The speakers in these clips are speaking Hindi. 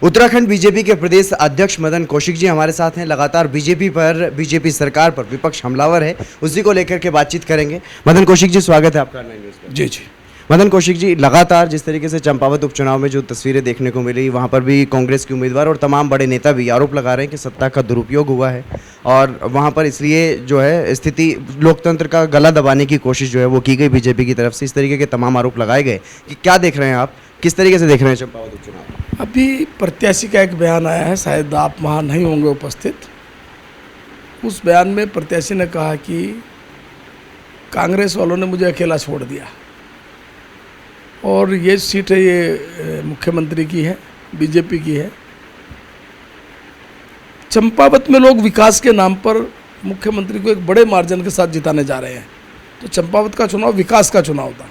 उत्तराखंड बीजेपी के प्रदेश अध्यक्ष मदन कौशिक जी हमारे साथ हैं। लगातार बीजेपी सरकार पर विपक्ष हमलावर है, उसी को लेकर के बातचीत करेंगे। मदन कौशिक जी, स्वागत है आपका 9 न्यूज़ पर। जी। मदन कौशिक जी, लगातार जिस तरीके से चंपावत उपचुनाव में जो तस्वीरें देखने को मिली, वहां पर भी कांग्रेस के उम्मीदवार और तमाम बड़े नेता भी आरोप लगा रहे हैं कि सत्ता का दुरुपयोग हुआ है और वहां पर इसलिए जो है स्थिति लोकतंत्र का गला दबाने की कोशिश जो है वो की गई बीजेपी की तरफ से। इस तरीके के तमाम आरोप लगाए गए कि क्या देख रहे हैं आप, किस तरीके से देख रहे हैं चंपावत उपचुनाव? अभी प्रत्याशी का एक बयान आया है, शायद आप वहाँ नहीं होंगे उपस्थित। उस बयान में प्रत्याशी ने कहा कि कांग्रेस वालों ने मुझे अकेला छोड़ दिया और ये सीट है, ये मुख्यमंत्री की है, बीजेपी की है। चंपावत में लोग विकास के नाम पर मुख्यमंत्री को एक बड़े मार्जिन के साथ जिताने जा रहे हैं, तो चंपावत का चुनाव विकास का चुनाव था।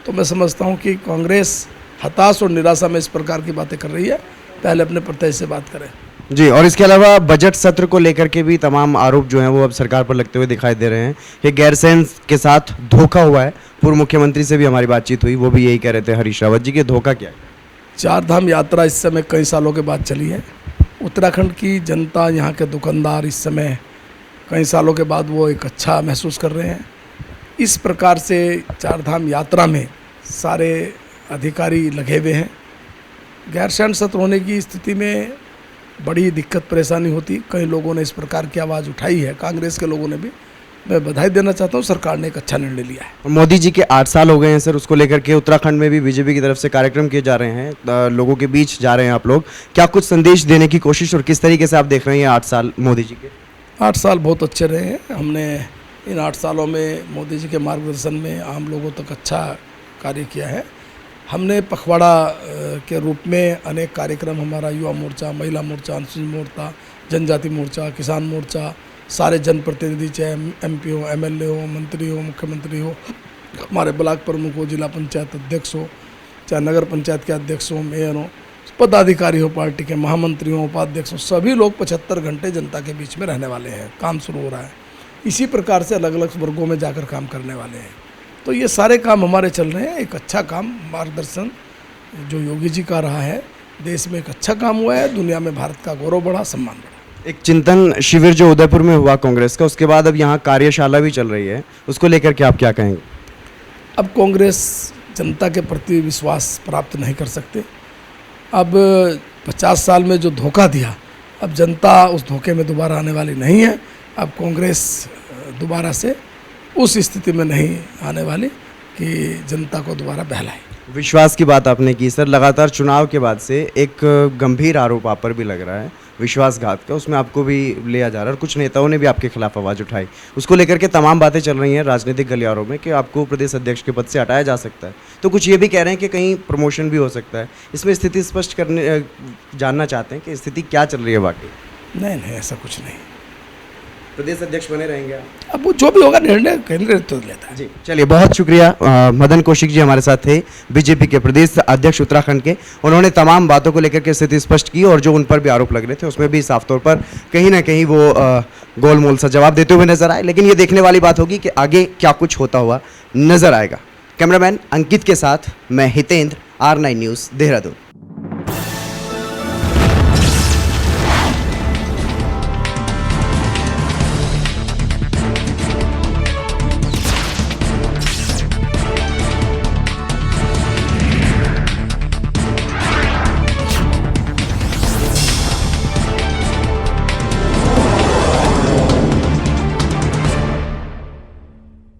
तो मैं समझता हूँ कि कांग्रेस हताश और निराशा में इस प्रकार की बातें कर रही है। पहले अपने प्रत्याशी से बात करें जी। और इसके अलावा बजट सत्र को लेकर के भी तमाम आरोप जो हैं वो अब सरकार पर लगते हुए दिखाई दे रहे हैं कि गैरसैंण के साथ धोखा हुआ है। पूर्व मुख्यमंत्री से भी हमारी बातचीत हुई, वो भी यही कह रहे थे, हरीश रावत जी, के धोखा क्या है? 4 धाम यात्रा इस समय कई सालों के बाद चली है। उत्तराखंड की जनता, यहाँ के दुकानदार इस समय कई सालों के बाद वो एक अच्छा महसूस कर रहे हैं। इस प्रकार से 4 धाम यात्रा में सारे अधिकारी लगे हुए हैं। गैरसैंण सत्र होने की स्थिति में बड़ी दिक्कत परेशानी होती। कई लोगों ने इस प्रकार की आवाज़ उठाई है, कांग्रेस के लोगों ने भी। मैं बधाई देना चाहता हूँ, सरकार ने एक अच्छा निर्णय लिया है। मोदी जी के 8 साल हो गए हैं सर, उसको लेकर के उत्तराखंड में भी बीजेपी की तरफ से कार्यक्रम किए जा रहे हैं, लोगों के बीच जा रहे हैं आप लोग। क्या कुछ संदेश देने की कोशिश और किस तरीके से आप देख रहे हैं 8 साल मोदी जी के? 8 साल बहुत अच्छे रहे हैं। हमने इन 8 सालों में मोदी जी के मार्गदर्शन में आम लोगों तक अच्छा कार्य किया है। हमने पखवाड़ा के रूप में अनेक कार्यक्रम, हमारा युवा मोर्चा, महिला मोर्चा, अनुसूचित मोर्चा, जनजाति मोर्चा, किसान मोर्चा, सारे जनप्रतिनिधि, चाहे MP हो, MLA हो, मंत्री हो, मुख्यमंत्री हो, हमारे ब्लॉक प्रमुख हो, जिला पंचायत अध्यक्ष हो, चाहे नगर पंचायत के अध्यक्ष हो, मेयर हो, पदाधिकारी हो, पार्टी के महामंत्री हो, उपाध्यक्ष हो, सभी लोग 75 घंटे जनता के बीच में रहने वाले हैं। काम शुरू हो रहा है। इसी प्रकार से अलग अलग वर्गों में जाकर काम करने वाले हैं। तो ये सारे काम हमारे चल रहे हैं। एक अच्छा काम, मार्गदर्शन जो योगी जी का रहा है, देश में एक अच्छा काम हुआ है। दुनिया में भारत का गौरव बढ़ा, सम्मान बढ़ा। एक चिंतन शिविर जो उदयपुर में हुआ कांग्रेस का, उसके बाद अब यहाँ कार्यशाला भी चल रही है, उसको लेकर के आप क्या कहेंगे? अब कांग्रेस जनता के प्रति विश्वास प्राप्त नहीं कर सकते। अब 50 साल में जो धोखा दिया, अब जनता उस धोखे में दोबारा आने वाली नहीं है। अब कांग्रेस दोबारा से उस स्थिति में नहीं आने वाली कि जनता को दोबारा बहलाए। विश्वास की बात आपने की सर, लगातार चुनाव के बाद से एक गंभीर आरोप आप पर भी लग रहा है विश्वासघात का, उसमें आपको भी लिया जा रहा है और कुछ नेताओं ने भी आपके खिलाफ आवाज़ उठाई। उसको लेकर के तमाम बातें चल रही हैं राजनीतिक गलियारों में कि आपको प्रदेश अध्यक्ष के पद से हटाया जा सकता है। तो कुछ ये भी कह रहे हैं कि कहीं प्रमोशन भी हो सकता है। इसमें स्थिति स्पष्ट जानना चाहते हैं कि स्थिति क्या चल रही है वाकई? नहीं, ऐसा कुछ नहीं। प्रदेश अध्यक्ष बने रहेंगे आप? अब वो जो भी होगा निर्णय केंद्र तो लेता है। जी, चलिए, बहुत शुक्रिया। मदन कौशिक जी हमारे साथ थे, बीजेपी के प्रदेश अध्यक्ष उत्तराखंड के। उन्होंने तमाम बातों को लेकर के स्थिति स्पष्ट की और जो उन पर भी आरोप लग रहे थे उसमें भी साफ तौर पर कहीं ना कहीं वो गोलमोल सा जवाब देते हुए नजर आए। लेकिन ये देखने वाली बात होगी कि आगे क्या कुछ होता हुआ नजर आएगा। कैमरामैन अंकित के साथ मैं हितेंद्र, R9 न्यूज़, देहरादून।